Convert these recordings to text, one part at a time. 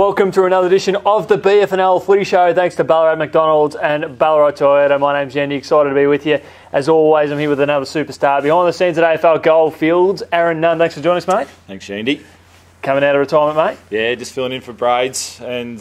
Welcome to another edition of the BFNL Footy Show. Thanks to Ballarat McDonald's and Ballarat Toyota. My name's Yeendy, excited to be with you. As always, I'm here with another superstar behind the scenes at AFL Goldfields, Aaron Nunn. Thanks for joining us, mate. Thanks, Yeendy. Coming out of retirement, mate? Yeah, just filling in for Braids and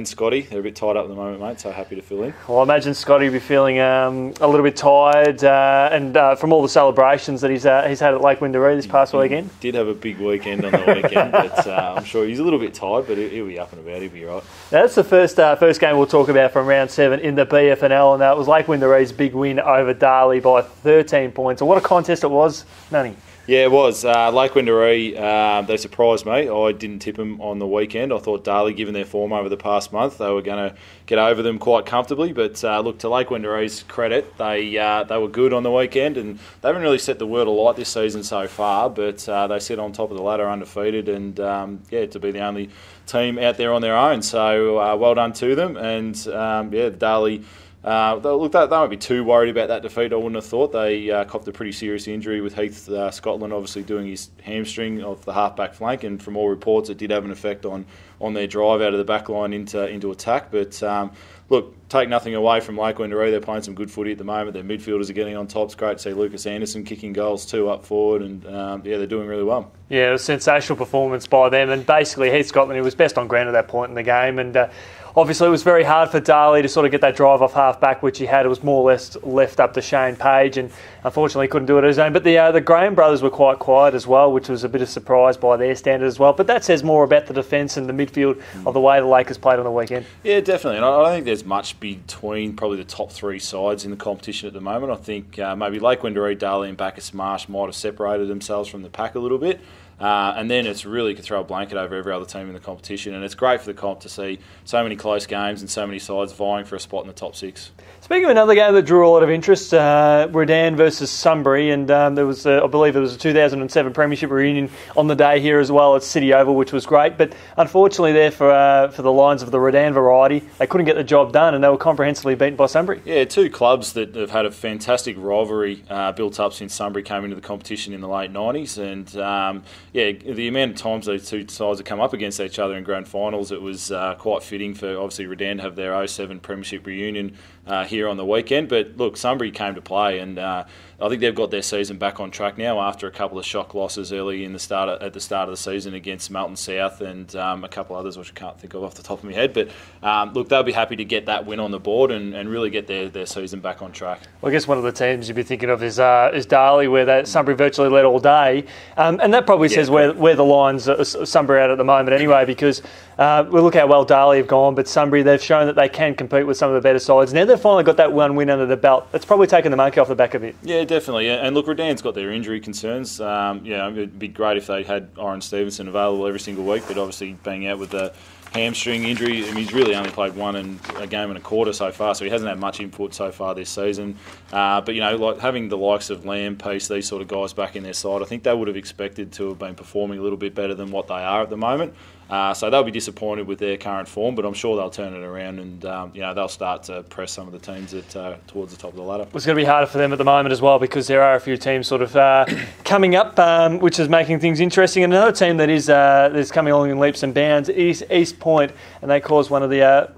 Scotty. They're a bit tied up at the moment, mate, so happy to fill in. Well, I imagine Scotty will be feeling a little bit tired and from all the celebrations that he's had at Lake Windaroo this past weekend. Did have a big weekend on the weekend, but I'm sure he's a little bit tired, but he'll be up and about. He'll be right. Now, that's the first game we'll talk about from round 7 in the BFNL, and that was Lake Windaroo's big win over Darley by 13 points. And what a contest it was, Nunny. Yeah, it was. Lake Windaroo, they surprised me. I didn't tip them on the weekend. I thought Darley, given their form over the past month, they were going to get over them quite comfortably. But look, to Lake Windaroo's credit, they were good on the weekend, and they haven't really set the world alight this season so far. But they sit on top of the ladder undefeated, and to be the only team out there on their own. So well done to them. And Darley. They won't be too worried about that defeat, I wouldn't have thought. They copped a pretty serious injury with Heath Scotland obviously doing his hamstring off the half-back flank, and from all reports it did have an effect on their drive out of the back line into attack. But look, take nothing away from Lake Windaroo. They're playing some good footy at the moment. Their midfielders are getting on top. It's great to see Lucas Anderson kicking goals too up forward, and they're doing really well. Yeah, it was a sensational performance by them, and basically Heath Scotland, who was best on ground at that point in the game, and obviously, it was very hard for Darley to sort of get that drive off half-back, which he had. It was more or less left up to Shane Page, and unfortunately couldn't do it on his own. But the Graham brothers were quite quiet as well, which was a bit of surprise by their standard as well. But that says more about the defence and the midfield of the way the Lakers played on the weekend. Yeah, definitely. And I don't think there's much between probably the top three sides in the competition at the moment. I think maybe Lake Windaroo, Darley and Bacchus Marsh might have separated themselves from the pack a little bit. And then it's really could throw a blanket over every other team in the competition, and it's great for the comp to see so many close games and so many sides vying for a spot in the top 6. Speaking of another game that drew a lot of interest, Redan versus Sunbury, and there was, I believe, there was a 2007 Premiership reunion on the day here as well at City Oval, which was great. But unfortunately, there for the Lions of the Redan variety, they couldn't get the job done, and they were comprehensively beaten by Sunbury. Yeah, two clubs that have had a fantastic rivalry built up since Sunbury came into the competition in the late 90s, and the amount of times those two sides have come up against each other in grand finals, it was quite fitting for obviously Redan to have their 07 Premiership reunion here on the weekend. But look, Sunbury came to play, and I think they've got their season back on track now after a couple of shock losses early at the start of the season against Melton South and a couple others which I can't think of off the top of my head. But look, they'll be happy to get that win on the board and really get their season back on track. Well, I guess one of the teams you'd be thinking of is Darley, where Sunbury virtually led all day, and that probably says where the Lions Sunbury are at the moment anyway, because we look how well Darley have gone, but Sunbury, they've shown that they can compete with some of the better sides. Now they've finally got that one win under the belt. That's probably taken the monkey off the back of it. Yeah, definitely. And look, Redan's got their injury concerns. It'd be great if they had Oren Stevenson available every single week, but obviously being out with the hamstring injury, I mean, he's really only played a game and a quarter so far, so he hasn't had much input so far this season. But like having the likes of Lamb, Peace, these sort of guys back in their side, I think they would have expected to have been performing a little bit better than what they are at the moment. So they'll be disappointed with their current form, but I'm sure they'll turn it around and they'll start to press some of the teams towards the top of the ladder. It's going to be harder for them at the moment as well, because there are a few teams sort of coming up, which is making things interesting. And another team that is coming along in leaps and bounds is East Point, and they caused one of the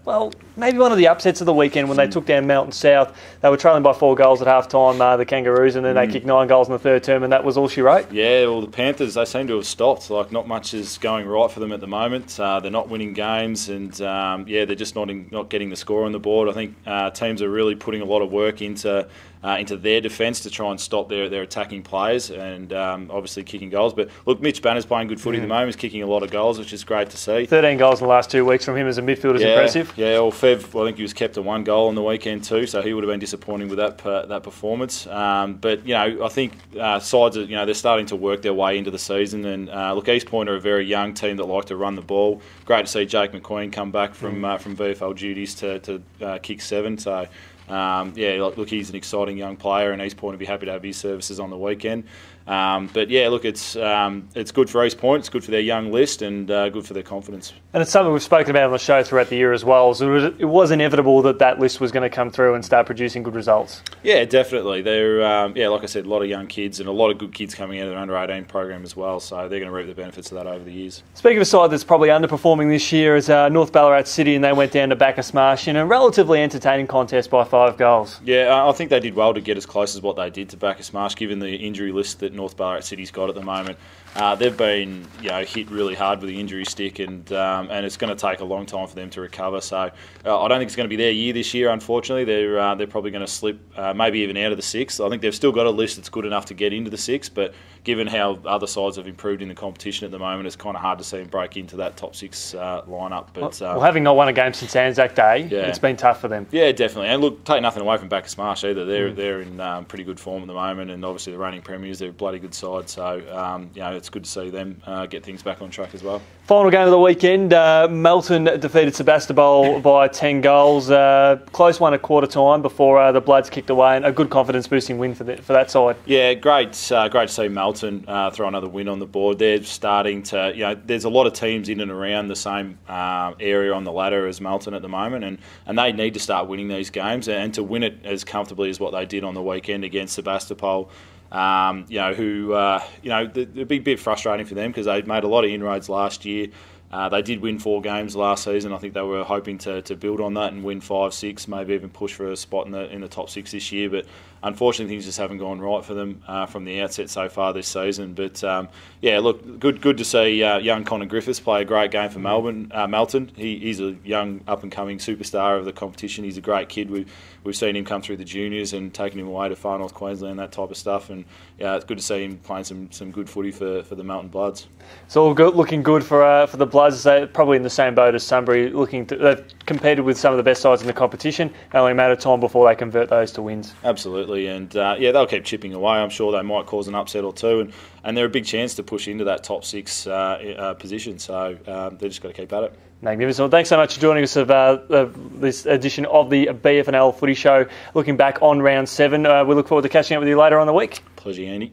maybe one of the upsets of the weekend when they took down Melton South. They were trailing by 4 goals at half time, the Kangaroos, and then they kicked 9 goals in the third term, and that was all she wrote. Yeah, well, the Panthers, they seem to have stopped. Like, not much is going right for them at the moment. They're not winning games, and they're just not getting the score on the board. I think teams are really putting a lot of work into their defence to try and stop their attacking players, and obviously kicking goals. But look, Mitch Banner's playing good footy at the moment. He's kicking a lot of goals, which is great to see. 13 goals in the last 2 weeks from him as a midfielder is impressive. Yeah, well, Fev, I think he was kept to 1 goal on the weekend too, so he would have been disappointing with that performance. But I think sides are, they're starting to work their way into the season, and look, East Point are a very young team that like to run the ball. Great to see Jake McQueen come back from VFL duties to kick 7. So Look, he's an exciting young player, and he's going to be happy to have his services on the weekend. But yeah, look, it's good for East Point, it's good for their young list, and good for their confidence. And it's something we've spoken about on the show throughout the year as well. So it was inevitable that list was going to come through and start producing good results. Yeah, definitely. They're like I said, a lot of young kids and a lot of good kids coming out of their under-18 program as well. So they're going to reap the benefits of that over the years. Speaking of a side that's probably underperforming this year is North Ballarat City, and they went down to Bacchus Marsh in a relatively entertaining contest by 5 goals. Yeah, I think they did well to get as close as what they did to Bacchus Marsh, given the injury list that North Ballarat City's got at the moment. They've been hit really hard with the injury stick, and it's going to take a long time for them to recover. So I don't think it's going to be their year this year, unfortunately. They're probably going to slip maybe even out of the 6th. I think they've still got a list that's good enough to get into the 6th, but given how other sides have improved in the competition at the moment, it's kind of hard to see them break into that top 6 lineup. But having not won a game since Anzac Day, it's been tough for them. Yeah, definitely. And look, take nothing away from Bacchus Marsh either. They're in pretty good form at the moment, and obviously the reigning premiers, they're a bloody good side. So it's good to see them get things back on track as well. Final game of the weekend, Melton defeated Sebastopol by 10 goals. Close one at quarter time before the Bloods kicked away, and a good confidence-boosting win for that side. Yeah, great to see Melton throw another win on the board. They're starting to, there's a lot of teams in and around the same area on the ladder as Melton at the moment, and they need to start winning these games, and to win it as comfortably as what they did on the weekend against Sebastopol. It'd be a bit frustrating for them because they made a lot of inroads last year. They did win 4 games last season. I think they were hoping to build on that and win 5, 6, maybe even push for a spot in the top 6 this year. But unfortunately, things just haven't gone right for them from the outset so far this season. But good to see young Connor Griffiths play a great game for Melton. He's a young up and coming superstar of the competition. He's a great kid. We've seen him come through the juniors and taking him away to Far North Queensland, that type of stuff. And it's good to see him playing some good footy for the Melton Bloods. It's all good, looking good for the Bloods. They're probably in the same boat as Sunbury. They've competed with some of the best sides in the competition. Only a matter of time before they convert those to wins. Absolutely, and they'll keep chipping away. I'm sure they might cause an upset or two, and they're a big chance to push into that top 6 position. So they've just got to keep at it. Magnificent. Well, thanks so much for joining us about this edition of the BFNL Footy Show. Looking back on round 7, we look forward to catching up with you later on the week. Pleasure, Yeendy.